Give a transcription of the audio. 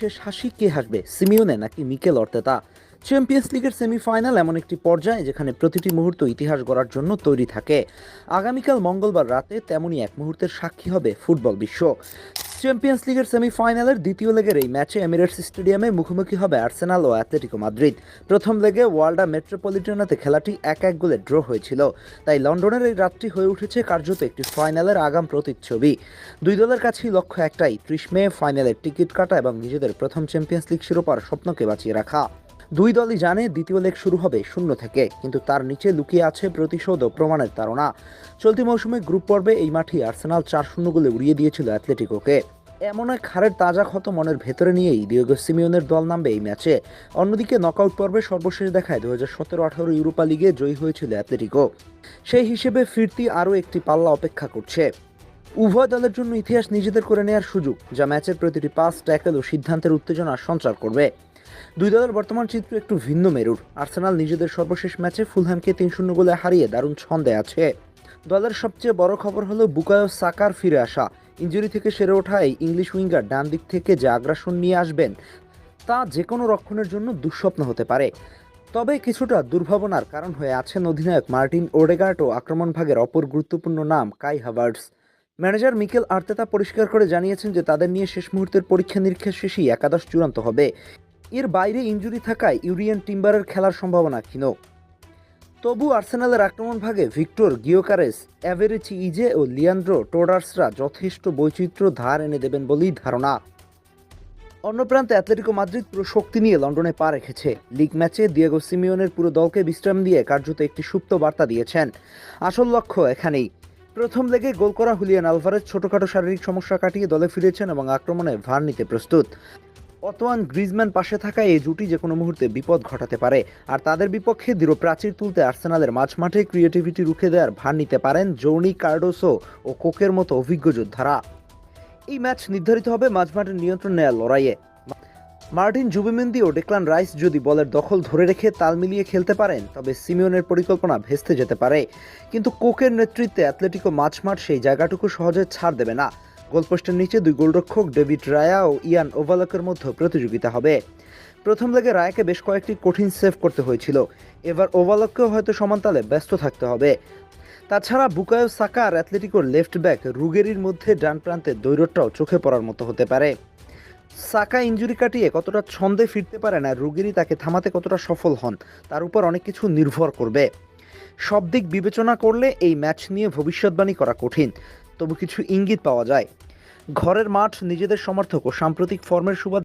শেষ হাসি কে হাসবে, সিমিওনে নাকি মিকেল অর্তেতা? চ্যাম্পিয়ন্স লিগের সেমিফাইনাল এমন একটি পর্যায়ে যেখানে প্রতিটি মুহূর্ত ইতিহাস গড়ার জন্য তৈরি থাকে। আগামীকাল মঙ্গলবার রাতে তেমনই এক মুহূর্তের সাক্ষী হবে ফুটবল বিশ্ব। চ্যাম্পিয়ন্স লিগের সেমিফাইনালের দ্বিতীয় লেগের এই ম্যাচে এমিরেটস স্টেডিয়ামে মুখোমুখি হবে আর্সেনাল ও অ্যাটলেটিকো মাদ্রিদ। প্রথম লেগে ওয়াল্ডা মেট্রোপলিটনাতে খেলাটি 1-1 গোলে ড্র হয়েছিল, তাই লন্ডনের এই রাতটি হয়ে উঠেছে কার্যত একটি ফাইনালের আগাম প্রতিচ্ছবি। দুই দলের কাছেই লক্ষ্য একটাই, 30 মে ফাইনালের টিকিট কাটা এবং নিজেদের প্রথম চ্যাম্পিয়ন্স লিগ শিরোপার স্বপ্নকে বাঁচিয়ে রাখা। দুই দলই জানে দ্বিতীয় লেগ শুরু হবে শূন্য থেকে, কিন্তু তার নিচে লুকিয়ে আছে প্রতিশোধ ও প্রমাণের তাড়না। চলতি মৌসুমে গ্রুপ পর্বে এই মাঠেই আর্সেনাল 4-0 গোলে উড়িয়ে দিয়েছিল অ্যাটলেটিকোকে। এমন এক হারের তাজা ক্ষত মনের ভেতরে নিয়েই ডিয়েগো সিমিওনের দল নামবে এই ম্যাচে। অন্যদিকে নকআউট পর্বে সর্বশেষ দেখায় 2017-18 ইউরোপা লিগে জয়ী হয়েছিল অ্যাটলেটিকো। সেই হিসেবে ফিরতি আরও একটি পাল্লা অপেক্ষা করছে। উভয় দলের জন্য ইতিহাস নিজেদের করে নেওয়ার সুযোগ, যা ম্যাচের প্রতিটি পাস, ট্যাকল ও সিদ্ধান্তের উত্তেজনা সঞ্চার করবে। দুই দলের বর্তমান চিত্র একটু ভিন্ন মেরুর। আর্সেনাল নিজেদের সর্বশেষ ম্যাচে ফুলহ্যামকে 3-0 গোলে হারিয়ে দারুণ ছন্দে আছে। দলের সবচেয়ে বড় খবর হলো বুকায়ো সাকার ফিরে আসা। ইনজুরি থেকে সেরে ওঠা এই ইংলিশ উইঙ্গার ডান দিক থেকে যে আগ্রাসন নিয়ে আসবেন, তা যে কোনো রক্ষণের জন্য দুঃস্বপ্ন হতে পারে। তবে কিছুটা দুর্ভাবনার কারণ হয়ে আছেন অধিনায়ক মার্টিন ওডেগার্ড ও আক্রমণ ভাগের অপর গুরুত্বপূর্ণ নাম কাই হাভার্টস। ম্যানেজার মিকেল আর্তেতা পরিষ্কার করে জানিয়েছেন যে তাদের নিয়ে শেষ মুহূর্তের পরীক্ষা নিরীক্ষা শেষেই একাদশ চূড়ান্ত হবে। এর বাইরে ইনজুরি থাকায় ইউরিয়ান টিম্বারের খেলার সম্ভাবনা ক্ষীণ। তবু আর্সেনালের আক্রমণ ভাগে ভিক্টর গিওকারেস, অ্যাভেরেচি ইজে ও লিয়ান্ড্রো টোডার্সরা যথেষ্ট বৈচিত্র্য ধার এনে দেবেন বলেই ধারণা। অন্য প্রান্তে অ্যাটলেটিকো মাদ্রিদ পুরো শক্তি নিয়ে লন্ডনে পা রেখেছে। লিগ ম্যাচে ডিয়েগো সিমিওনের পুরো দলকে বিশ্রাম দিয়ে কার্যত একটি সুপ্ত বার্তা দিয়েছেন। আসল লক্ষ্য এখানেই। প্রথম লেগে গোল করা হুলিয়ান আলভারেজ ছোটখাটো শারীরিক সমস্যা কাটিয়ে দলে ফিরেছেন এবং আক্রমণে ভার নিতে প্রস্তুত। অতোয়ান গ্রিজম্যান পাশে থাকা এই জুটি যে কোনো মুহূর্তে বিপদ ঘটাতে পারে, আর তাদের বিপক্ষে দৃঢ় প্রাচীর তুলতে আর্সেনালের মাঝমাঠে ক্রিয়েটিভিটি রুখে দেওয়ার ভার নিতে পারেন জৌনি কার্ডোসো ও কোকের মতো অভিজ্ঞ যোদ্ধারা। এই ম্যাচ নির্ধারিত হবে মাঝমাঠের নিয়ন্ত্রণ নেওয়ার লড়াইয়ে। মার্টিন জুবিমেন্দি ও ডেক্লান রাইস যদি বলের দখল ধরে রেখে তাল মিলিয়ে খেলতে পারেন, তবে সিমিওনের পরিকল্পনা ভেস্তে যেতে পারে। কিন্তু কোকের নেতৃত্বে অ্যাটলেটিকো মাঝমাঠ সেই জায়গাটুকু সহজে ছাড় দেবে না। গোলপোস্টের নিচে দুই গোলরক্ষক ডেভিড রায়া ও ইয়ান ওভালকের মধ্যে প্রতিযোগিতা হবে। প্রথম লেগে রায়াকে বেশ কয়েকটি কঠিন সেভ করতে হয়েছিল, এবার ওভালককেও হয়তো সমানতালে ব্যস্ত থাকতে হবে। তাছাড়া বুকায়ো সাকা আর অ্যাটলেটিকোর লেফট ব্যাক রুগেরির মধ্যে ডান প্রান্তের দৈরতটাও চোখে পড়ার মতো হতে পারে। সাকা ইনজুরি কাটিয়ে কতটা ছন্দে ফিরতে পারেন আর রুগেরি তাকে থামাতে কতটা সফল হন, তার উপর অনেক কিছু নির্ভর করবে। সব দিক বিবেচনা করলে এই ম্যাচ নিয়ে ভবিষ্যৎবাণী করা কঠিন, তবু কিছু ইঙ্গিত পাওয়া যায়। ঘরের মাঠ, নিজেদের সমর্থক ও সাম্প্রতিক ফর্মের সুবাদে